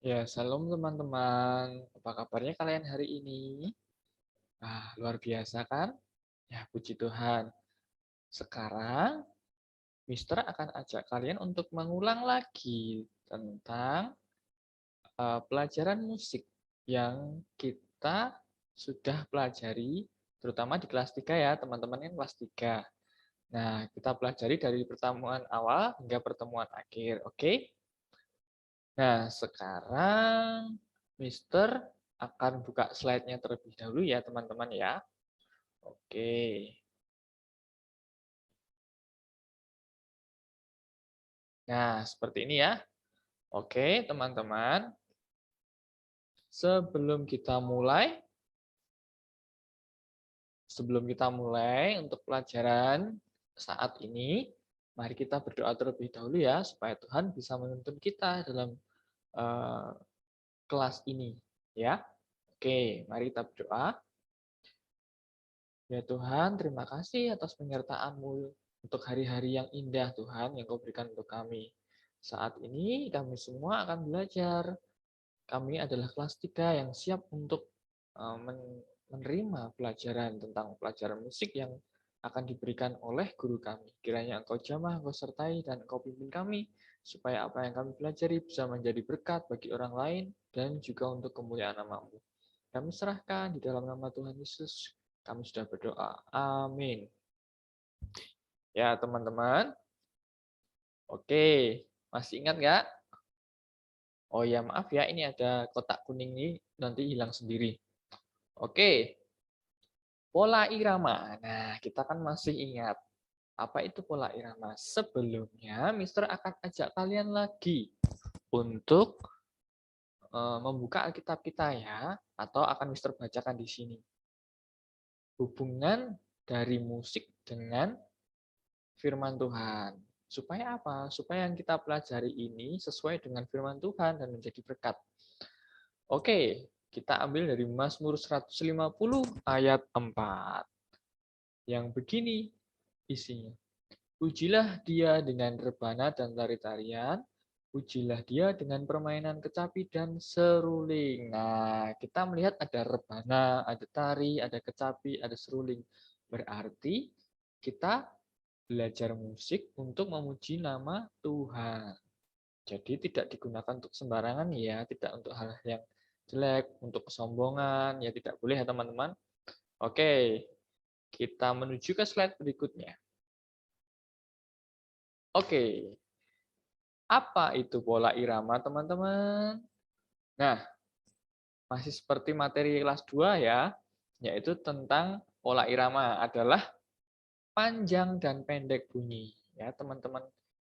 Ya, salam teman-teman. Apa kabarnya kalian hari ini? Luar biasa kan? Ya, puji Tuhan. Sekarang, Mister akan ajak kalian untuk mengulang lagi tentang pelajaran musik yang kita sudah pelajari, terutama di kelas 3 ya, teman-teman yang kelas 3. Nah, kita pelajari dari pertemuan awal hingga pertemuan akhir, oke? Nah, sekarang Mister akan buka slide-nya terlebih dahulu ya, teman-teman ya. Oke. Nah, seperti ini ya. Oke, teman-teman. Sebelum kita mulai untuk pelajaran saat ini, mari kita berdoa terlebih dahulu ya, supaya Tuhan bisa menuntun kita dalam eh, kelas ini. Ya, oke, mari kita berdoa. Ya Tuhan, terima kasih atas penyertaan-Mu untuk hari-hari yang indah Tuhan yang Kau berikan untuk kami. Saat ini kami semua akan belajar. Kami adalah kelas 3 yang siap untuk menerima pelajaran tentang pelajaran musik yang akan diberikan oleh guru kami. Kiranya Engkau jamah, Engkau sertai, dan Engkau pimpin kami, supaya apa yang kami pelajari bisa menjadi berkat bagi orang lain dan juga untuk kemuliaan nama-Mu. Kami serahkan di dalam nama Tuhan Yesus. Kami sudah berdoa. Amin. Ya, teman-teman. Oke, masih ingat nggak? Oh ya, maaf ya, ini ada kotak kuning ini nanti hilang sendiri. Oke, pola irama. Nah, kita kan masih ingat apa itu pola irama. Sebelumnya, Mister akan ajak kalian lagi untuk membuka Alkitab kita ya, atau akan Mister bacakan di sini. Hubungan dari musik dengan firman Tuhan. Supaya apa? Supaya yang kita pelajari ini sesuai dengan firman Tuhan dan menjadi berkat. Oke, kita ambil dari Mazmur 150 ayat 4. Yang begini isinya. Pujilah dia dengan rebana dan tari-tarian, pujilah dia dengan permainan kecapi dan seruling. Nah, kita melihat ada rebana, ada tari, ada kecapi, ada seruling. Berarti kita belajar musik untuk memuji nama Tuhan. Jadi tidak digunakan untuk sembarangan ya, tidak untuk hal yang jelek, untuk kesombongan, ya tidak boleh ya teman-teman. Oke, kita menuju ke slide berikutnya. Oke, apa itu pola irama teman-teman? Nah, masih seperti materi kelas 2 ya, yaitu tentang pola irama adalah panjang dan pendek bunyi. Ya, teman-teman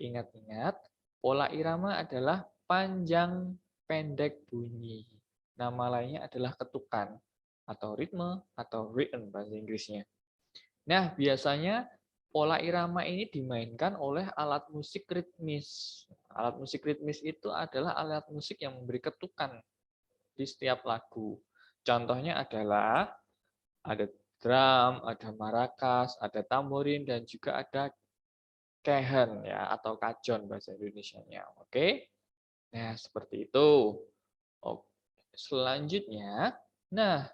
ingat-ingat, pola irama adalah panjang pendek bunyi. Nama lainnya adalah ketukan atau ritme atau rhythm bahasa Inggrisnya. Nah, biasanya pola irama ini dimainkan oleh alat musik ritmis. Alat musik ritmis itu adalah alat musik yang memberi ketukan di setiap lagu. Contohnya adalah ada drum, ada marakas, ada tamborin, dan juga ada kehen ya atau kajon bahasa Indonesianya. Oke. Nah, seperti itu. Oke. Selanjutnya, nah,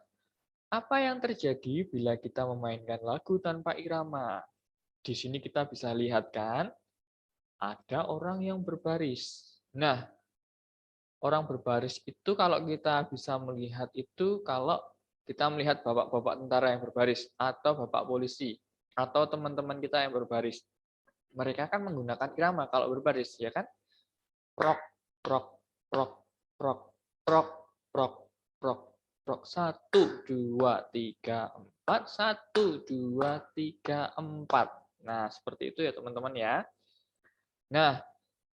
apa yang terjadi bila kita memainkan lagu tanpa irama? Di sini kita bisa lihat kan, ada orang yang berbaris. Nah, orang berbaris itu kalau kita bisa melihat itu kalau kita melihat bapak-bapak tentara yang berbaris atau bapak polisi atau teman-teman kita yang berbaris. Mereka kan menggunakan irama kalau berbaris, ya kan? Prok, prok, prok, prok, prok, prok, prok, prok. 1, 2, 3, 4. 1, 2, 3, 4. Nah, seperti itu ya teman-teman ya. Nah,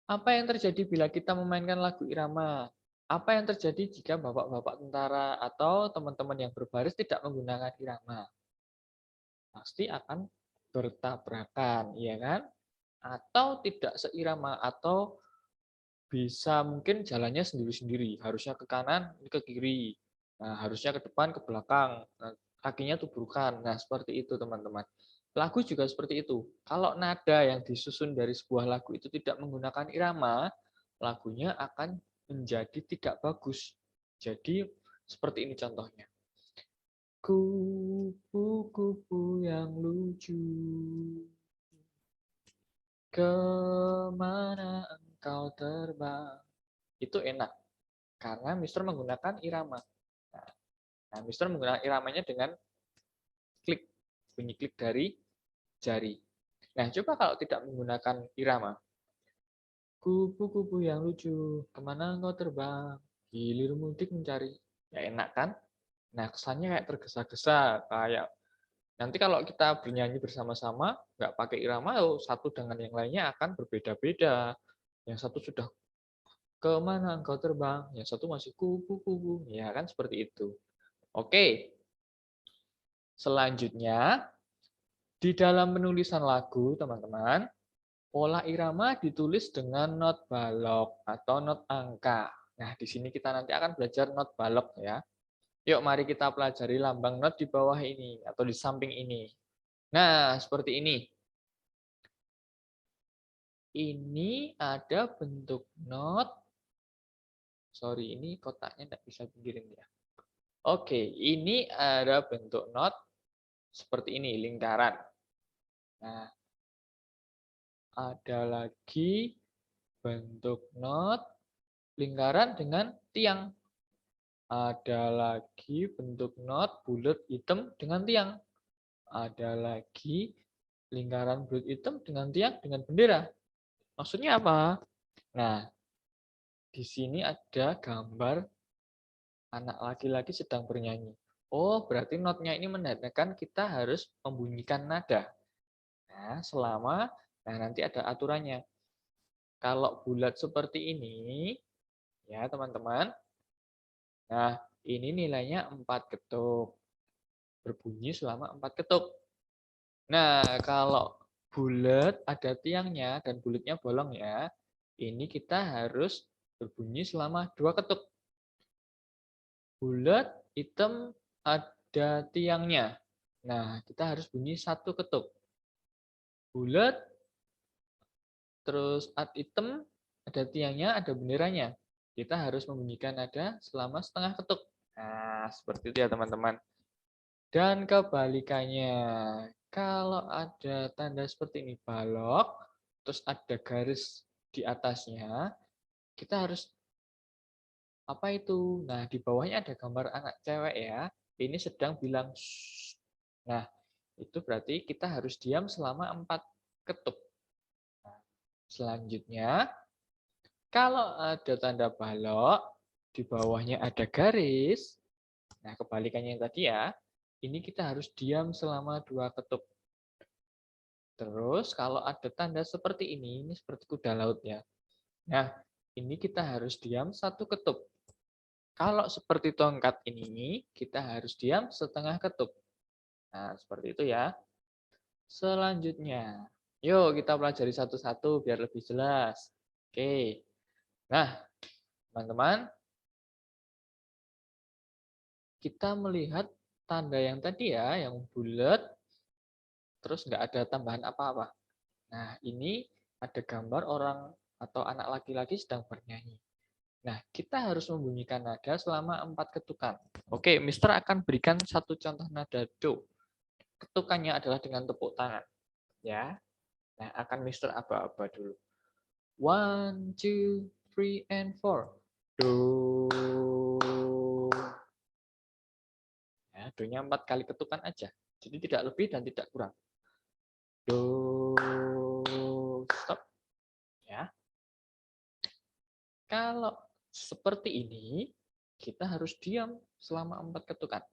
apa yang terjadi bila kita memainkan lagu irama? Apa yang terjadi jika bapak-bapak tentara atau teman-teman yang berbaris tidak menggunakan irama? Pasti akan bertabrakan, ya kan? Atau tidak seirama, atau bisa mungkin jalannya sendiri-sendiri. Harusnya ke kanan, ke kiri. Nah, harusnya ke depan, ke belakang. Nah, kakinya tubrukan. Nah, seperti itu, teman-teman. Lagu juga seperti itu. Kalau nada yang disusun dari sebuah lagu itu tidak menggunakan irama, lagunya akan menjadi tidak bagus. Jadi seperti ini contohnya. Kupu-kupu yang lucu, kemana engkau terbang? Itu enak, karena Mister menggunakan irama. Nah, Mister menggunakan iramanya dengan klik, bunyi klik dari jari. Nah, coba kalau tidak menggunakan irama. Kupu-kupu yang lucu, kemana engkau terbang? Hilir mudik mencari. Ya enak kan? Nah, kesannya kayak tergesa-gesa, kayak nanti kalau kita bernyanyi bersama-sama, nggak pakai irama, satu dengan yang lainnya akan berbeda-beda. Yang satu sudah kemana engkau terbang, yang satu masih kupu-kupu, ya kan seperti itu. Oke, selanjutnya di dalam penulisan lagu, teman-teman, pola irama ditulis dengan not balok atau not angka. Nah, di sini kita nanti akan belajar not balok ya. Yuk, mari kita pelajari lambang not di bawah ini atau di samping ini. Nah, seperti ini. Ini ada bentuk not. Sorry, ini kotaknya tidak bisa pinggirin ya. Oke, ini ada bentuk not seperti ini, lingkaran. Nah, ada lagi bentuk not lingkaran dengan tiang. Ada lagi bentuk not bulat hitam dengan tiang. Ada lagi lingkaran bulat hitam dengan tiang dengan bendera. Maksudnya apa? Nah, di sini ada gambar anak laki-laki sedang bernyanyi. Oh, berarti notnya ini menandakan kita harus membunyikan nada. Nah, nanti ada aturannya. Kalau bulat seperti ini, ya teman-teman. Nah, ini nilainya 4 ketuk. Berbunyi selama 4 ketuk. Nah, kalau bulat ada tiangnya dan bulatnya bolong ya, ini kita harus berbunyi selama 2 ketuk. Bulat, hitam, ada tiangnya. Nah, kita harus bunyi 1 ketuk. Bulat, terus hitam, ada tiangnya, ada benderanya. Kita harus membunyikan nada selama setengah ketuk. Nah, seperti itu ya teman-teman. Dan kebalikannya, kalau ada tanda seperti ini, balok, terus ada garis di atasnya, kita harus apa itu? Nah, di bawahnya ada gambar anak cewek ya. Ini sedang bilang shh. Nah, itu berarti kita harus diam selama 4 ketuk. Nah, selanjutnya, kalau ada tanda balok, di bawahnya ada garis. Nah, kebalikannya yang tadi ya, ini kita harus diam selama 2 ketuk. Terus kalau ada tanda seperti ini seperti kuda laut ya. Nah, ini kita harus diam 1 ketuk. Kalau seperti tongkat ini, kita harus diam setengah ketuk. Nah, seperti itu ya. Selanjutnya, yuk kita pelajari satu-satu biar lebih jelas. Oke. Nah, teman-teman, kita melihat tanda yang tadi ya, yang bulat, terus nggak ada tambahan apa-apa. Nah, ini ada gambar orang atau anak laki-laki sedang bernyanyi. Nah, kita harus membunyikan nada selama 4 ketukan. Oke, Mister akan berikan satu contoh nada do. Ketukannya adalah dengan tepuk tangan. Ya, nah akan Mister aba-aba dulu. 1, 2, 3, and 4. Do. Ya, do-nya 4 kali ketukan aja. Jadi tidak lebih dan tidak kurang. Do. Stop. Ya. Kalau seperti ini, kita harus diam selama 4 ketukan.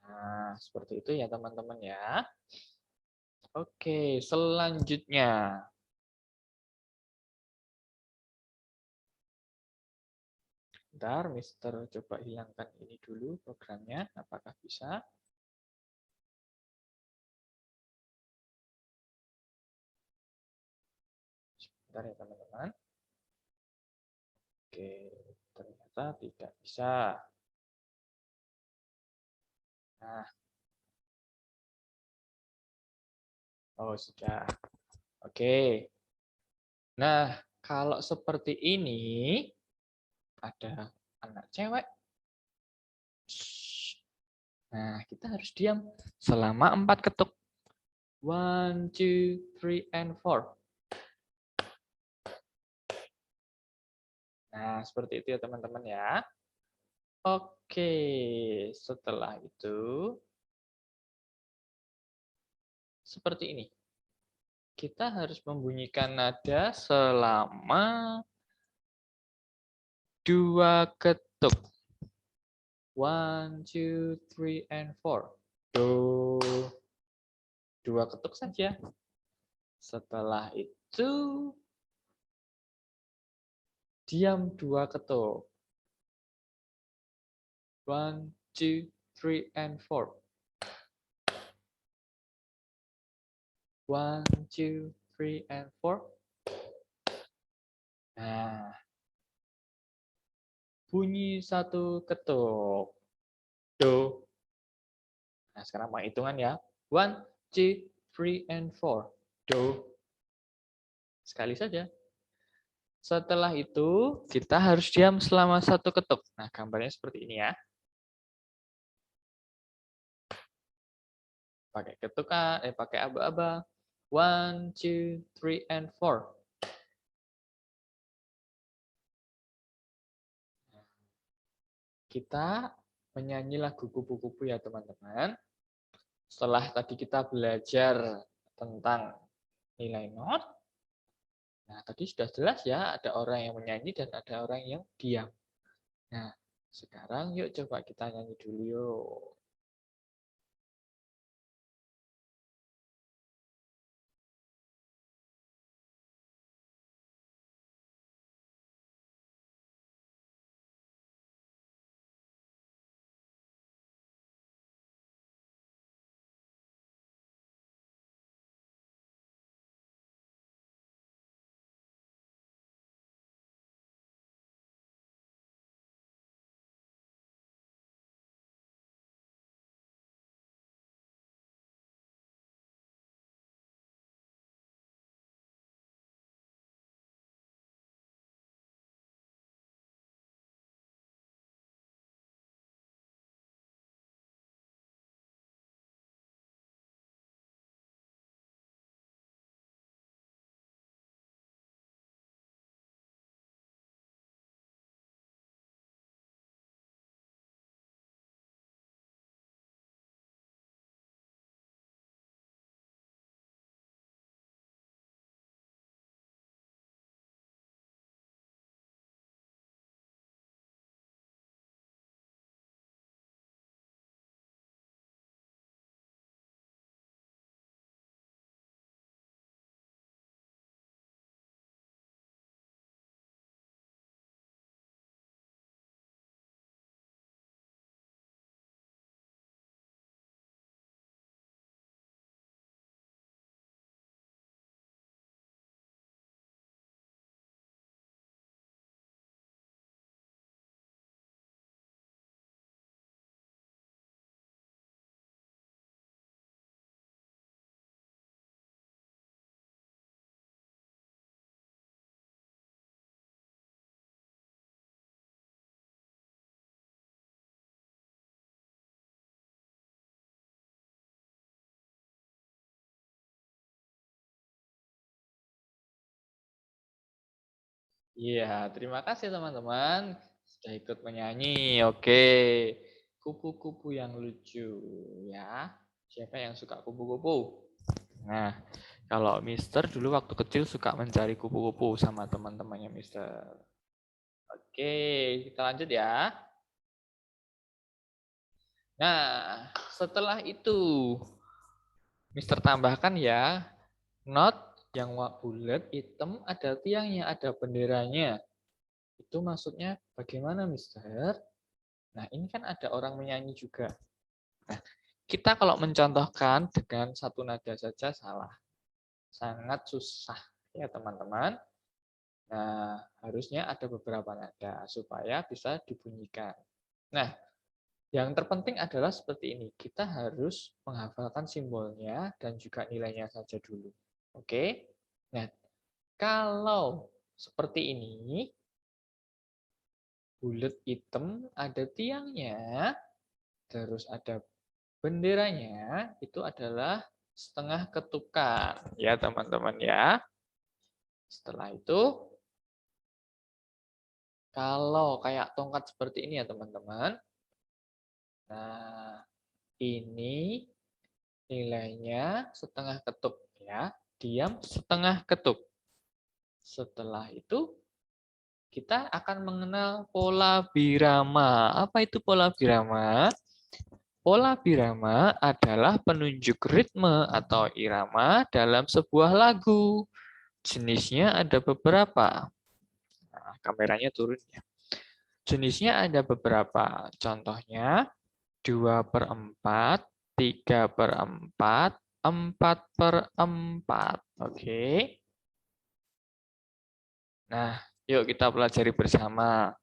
Nah, seperti itu ya teman-teman ya. Oke, selanjutnya. Bentar, Mister coba hilangkan ini dulu programnya. Apakah bisa? Sebentar ya teman-teman. Oke, ternyata tidak bisa. Nah, oh sudah. Oke. Nah, kalau seperti ini, ada anak cewek. Nah, kita harus diam selama 4 ketuk. 1, 2, 3, and 4. Nah, seperti itu ya teman-teman ya. Oke, setelah itu seperti ini. Kita harus membunyikan nada selama 2 ketuk. 1, 2, 3, and 4. Do. 2 ketuk saja. Setelah itu diam 2 ketuk. 1, 2, 3, and 4. 1, 2, 3, and 4. Nah, bunyi 1 ketuk. Do. Nah, sekarang mau hitungan ya. 1, 2, 3, and 4. Do. Sekali saja. Setelah itu, kita harus diam selama 1 ketuk. Nah, gambarnya seperti ini ya. Pakai ketukan, pakai aba-aba. 1, 2, 3, and 4. Kita menyanyi lagu kupu-kupu ya teman-teman. Setelah tadi kita belajar tentang nilai not, nah tadi sudah jelas ya, ada orang yang menyanyi dan ada orang yang diam. Nah, sekarang yuk coba kita nyanyi dulu yuk. Iya, terima kasih teman-teman sudah ikut menyanyi. Oke, kupu-kupu yang lucu ya. Siapa yang suka kupu-kupu? Nah, kalau Mister dulu waktu kecil suka mencari kupu-kupu sama teman-temannya Mister. Oke, kita lanjut ya. Nah, setelah itu Mister tambahkan ya, not yang bulat hitam ada tiangnya, ada benderanya. Itu maksudnya bagaimana, Mister? Nah, ini kan ada orang menyanyi juga. Nah, kita kalau mencontohkan dengan satu nada saja salah. Sangat susah ya, teman-teman. Nah, harusnya ada beberapa nada supaya bisa dibunyikan. Nah, yang terpenting adalah seperti ini. Kita harus menghafalkan simbolnya dan juga nilainya saja dulu. Oke? Nah, Kalau seperti ini, bulat hitam ada tiangnya, terus ada benderanya, itu adalah setengah ketukan. Ya, teman-teman ya. Setelah itu, kalau kayak tongkat seperti ini ya, teman-teman. Nah, ini nilainya setengah ketuk ya. Diam setengah ketuk. Setelah itu, kita akan mengenal pola birama. Apa itu pola birama? Pola birama adalah penunjuk ritme atau irama dalam sebuah lagu. Jenisnya ada beberapa. Nah, kameranya turun ya. Jenisnya ada beberapa. Contohnya 2/4, 3/4, 4/4. Oke. Nah, yuk kita pelajari bersama.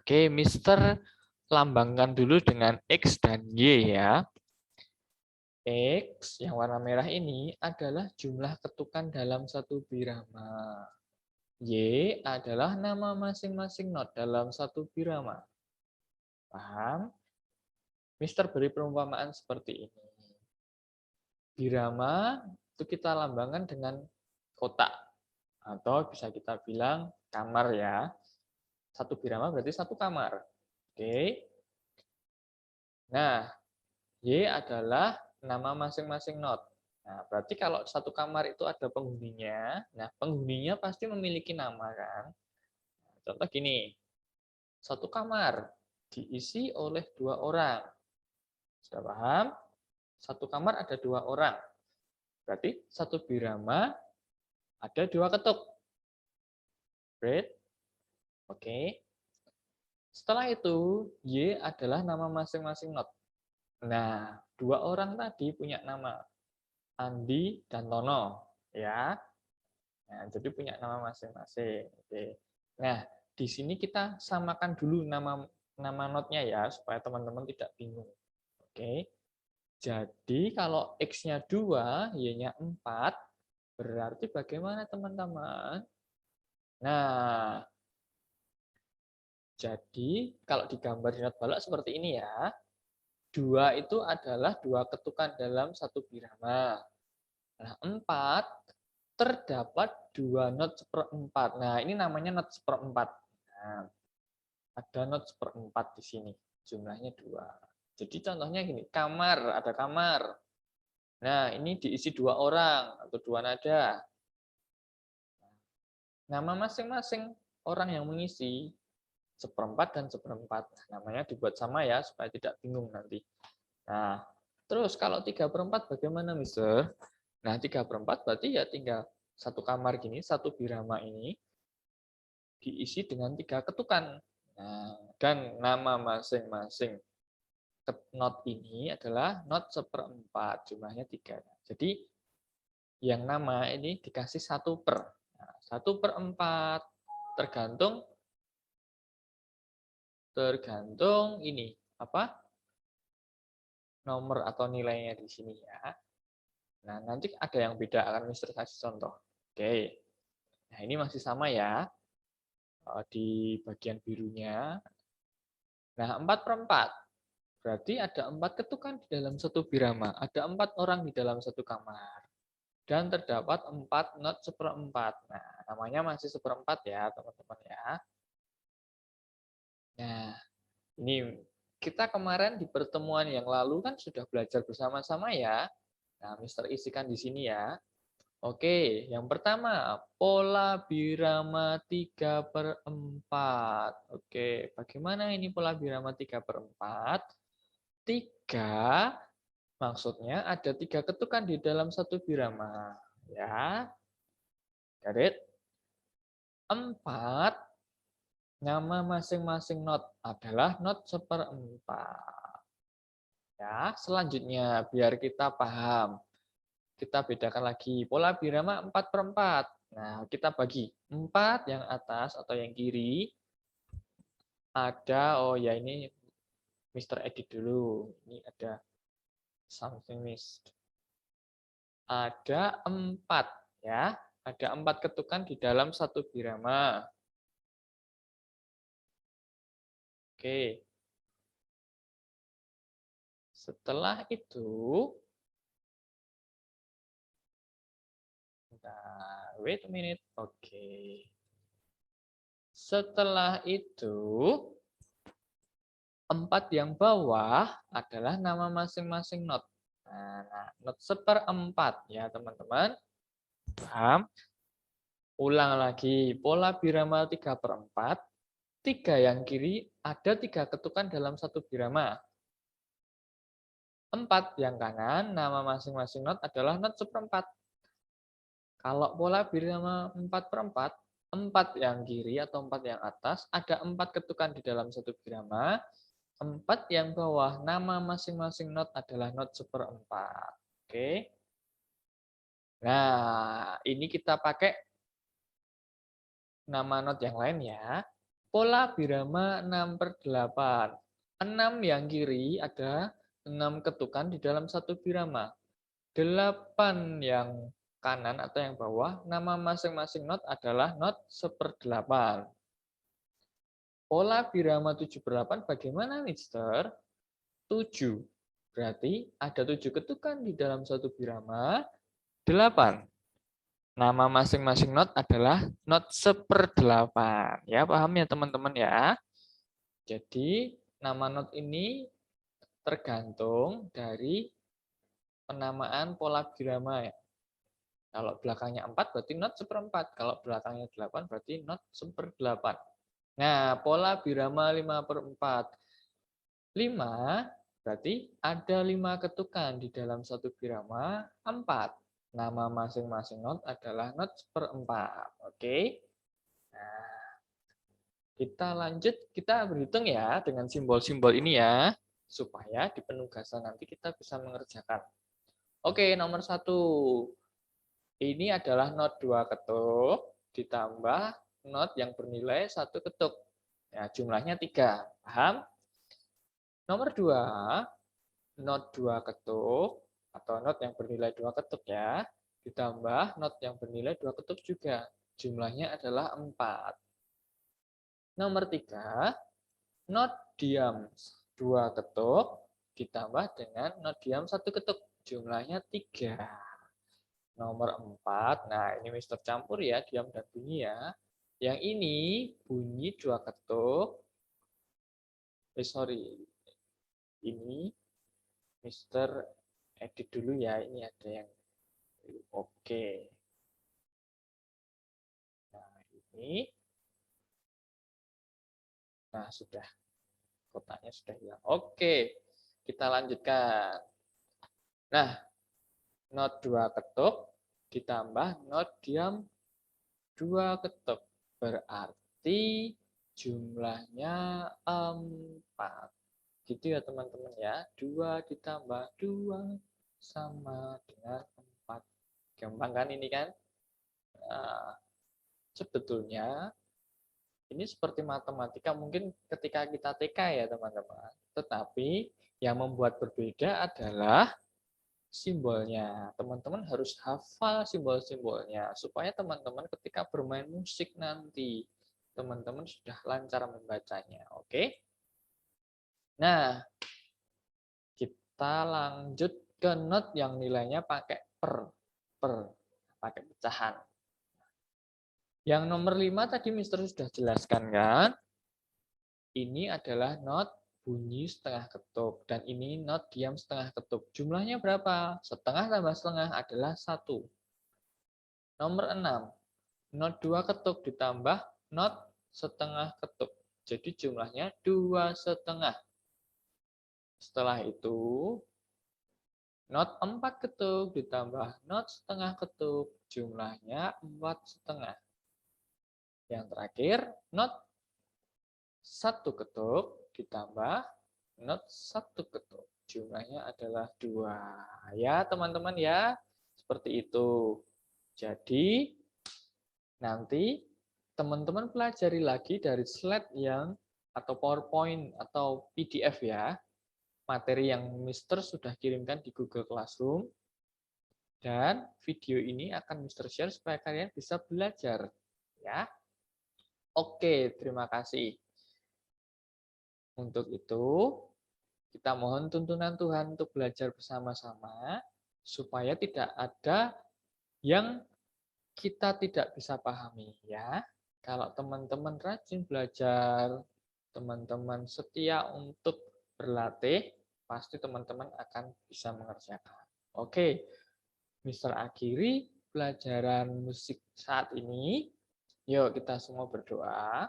Oke, Mister lambangkan dulu dengan X dan Y ya. X yang warna merah ini adalah jumlah ketukan dalam satu birama. Y adalah nama masing-masing not dalam satu birama. Paham? Mister beri perumpamaan seperti ini. Birama itu kita lambangkan dengan kotak. Atau bisa kita bilang kamar ya. Satu birama berarti satu kamar. Oke. Nah, Y adalah nama masing-masing not. Nah, berarti kalau satu kamar itu ada penghuninya, nah penghuninya pasti memiliki nama kan. Contoh gini, satu kamar diisi oleh 2 orang. Sudah paham? Satu kamar ada 2 orang. Berarti satu birama ada 2 ketuk. Great. Oke. Setelah itu, Y adalah nama masing-masing not. Nah, 2 orang tadi punya nama. Andi dan Tono. Ya. Nah, jadi punya nama masing-masing. Oke. Nah, di sini kita samakan dulu nama notnya ya, supaya teman-teman tidak bingung. Oke. Jadi kalau X-nya 2, Y-nya 4, berarti bagaimana teman-teman? Nah, jadi kalau digambar di not balok seperti ini ya. 2 itu adalah 2 ketukan dalam satu birama. Nah, 4 terdapat 2 not seperempat. Nah, ini namanya not seperempat. Nah, ada not seperempat di sini. Jumlahnya 2. Jadi contohnya gini, kamar, ada kamar. Nah, ini diisi 2 orang atau 2 nada. Nama masing-masing orang yang mengisi seperempat dan seperempat. Namanya dibuat sama ya, supaya tidak bingung nanti. Nah, terus kalau 3/4 bagaimana, Mister? Nah, 3/4 berarti ya tinggal satu kamar gini, satu birama ini diisi dengan 3 ketukan. Nah, dan nama masing-masing not ini adalah not seperempat, jumlahnya 3. Jadi, yang nama ini dikasih 1/. Nah, 1/4 tergantung ini apa nomor atau nilainya di sini ya. Nah, nanti ada yang beda, akan Mister kasih contoh. Oke. Nah, ini masih sama ya. Di bagian birunya. Nah, 4/4. Berarti ada 4 ketukan di dalam satu birama. Ada 4 orang di dalam satu kamar. Dan terdapat 4 not seperempat. Nah, namanya masih seperempat ya, teman-teman ya. Nah, ini kita kemarin di pertemuan yang lalu kan sudah belajar bersama-sama ya. Nah, Mister isikan di sini ya. Oke, yang pertama, pola birama 3/4. Oke, bagaimana ini pola birama 3/4? 3, maksudnya ada 3 ketukan di dalam satu birama. Ya, got it? 4, nama masing-masing not adalah not seperempat. Ya, selanjutnya biar kita paham. Kita bedakan lagi pola birama 4/4. Nah, kita bagi 4 yang atas atau yang kiri ada, oh ya ini Mister edit dulu. Ini ada something missed. Ada 4 ya. Ada 4 ketukan di dalam satu birama. Oke. Setelah itu, bentar, wait a minute. Oke. Setelah itu, 4 yang bawah adalah nama masing-masing not. Nah, not 1/4 ya teman-teman. Paham? Ulang lagi, pola birama 3/4. 3 yang kiri ada 3 ketukan dalam satu birama. 4 yang kanan, nama masing-masing not adalah not 1/4. Kalau pola birama 4/4, 4 yang kiri atau 4 yang atas, ada 4 ketukan di dalam satu birama. 4 yang bawah, nama masing-masing not adalah not 1/4. Oke. Nah, ini kita pakai nama not yang lain ya. Pola birama 6/8. 6 yang kiri ada 6 ketukan di dalam satu birama. 8 yang kanan atau yang bawah, nama masing-masing not adalah not 1/8. Pola birama 7/8 bagaimana, Mister? 7. Berarti ada 7 ketukan di dalam satu birama. 8. Nama masing-masing not adalah not 1/8. Ya, paham ya teman-teman ya? Jadi, nama not ini tergantung dari penamaan pola birama ya. Kalau belakangnya 4 berarti not 1/4. Kalau belakangnya 8 berarti not 1/8. Nah, pola birama 5/4. 5 berarti ada 5 ketukan di dalam satu birama 4. Nama masing-masing not adalah not 1/4. Oke. Nah, kita lanjut, kita berhitung ya dengan simbol-simbol ini ya, supaya di penugasan nanti kita bisa mengerjakan. Oke, nomor 1. Ini adalah not 2 ketuk ditambah not yang bernilai 1 ketuk. Ya, jumlahnya 3. Paham? Nomor 2, not 2 ketuk atau not yang bernilai 2 ketuk ya, ditambah not yang bernilai 2 ketuk juga. Jumlahnya adalah 4. Nomor 3, not diam 2 ketuk ditambah dengan not diam 1 ketuk. Jumlahnya 3. Nomor 4, nah ini Mister campur ya, diam dan bunyi ya. Yang ini bunyi 2 ketuk. Ini Mister edit dulu ya, ini ada yang oke. Nah, ini. Nah, sudah. Kotaknya sudah hilang. Oke, kita lanjutkan. Nah, not 2 ketuk ditambah not diam 2 ketuk. Berarti jumlahnya 4. Gitu ya teman-teman ya. 2 ditambah 2 sama dengan 4. Gampang kan ini kan? Nah, sebetulnya ini seperti matematika mungkin ketika kita TK ya teman-teman. Tetapi yang membuat berbeda adalah simbolnya. Teman-teman harus hafal simbol-simbolnya supaya teman-teman ketika bermain musik nanti teman-teman sudah lancar membacanya. Oke? Nah, kita lanjut ke not yang nilainya pakai pakai pecahan. Yang nomor 5 tadi Mister sudah jelaskan kan? Ini adalah not bunyi setengah ketuk. Dan ini not diam setengah ketuk. Jumlahnya berapa? Setengah tambah setengah adalah 1. Nomor 6. Not 2 ketuk ditambah not setengah ketuk. Jadi jumlahnya 2,5. Setelah itu, not 4 ketuk ditambah not setengah ketuk. Jumlahnya 4,5. Yang terakhir, not 1 ketuk ditambah not 1 ketuk. Jumlahnya adalah 2. Ya, teman-teman ya. Seperti itu. Jadi, nanti teman-teman pelajari lagi dari slide yang atau PowerPoint atau PDF ya. Materi yang Mister sudah kirimkan di Google Classroom. Dan video ini akan Mister share supaya kalian bisa belajar. Ya. Oke, terima kasih. Untuk itu, kita mohon tuntunan Tuhan untuk belajar bersama-sama, supaya tidak ada yang kita tidak bisa pahami. Ya, kalau teman-teman rajin belajar, teman-teman setia untuk berlatih, pasti teman-teman akan bisa mengerjakan. Oke, Mister akhiri pelajaran musik saat ini. Yuk kita semua berdoa.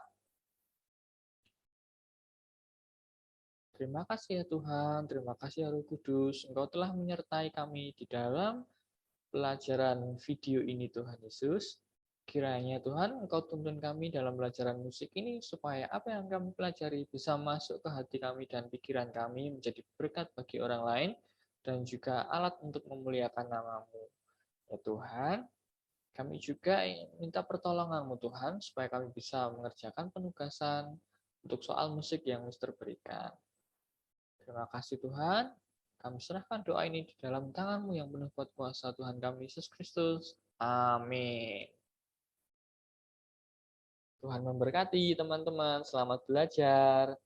Terima kasih ya Tuhan, terima kasih ya Roh Kudus. Engkau telah menyertai kami di dalam pelajaran video ini Tuhan Yesus. Kiranya Tuhan Engkau tuntun kami dalam pelajaran musik ini supaya apa yang kami pelajari bisa masuk ke hati kami dan pikiran kami menjadi berkat bagi orang lain dan juga alat untuk memuliakan nama-Mu. Ya Tuhan, kami juga minta pertolongan-Mu Tuhan, supaya kami bisa mengerjakan penugasan untuk soal musik yang Mister berikan. Terima kasih Tuhan, kami serahkan doa ini di dalam tangan-Mu yang penuh kuasa Tuhan kami Yesus Kristus. Amin. Tuhan memberkati teman-teman, selamat belajar.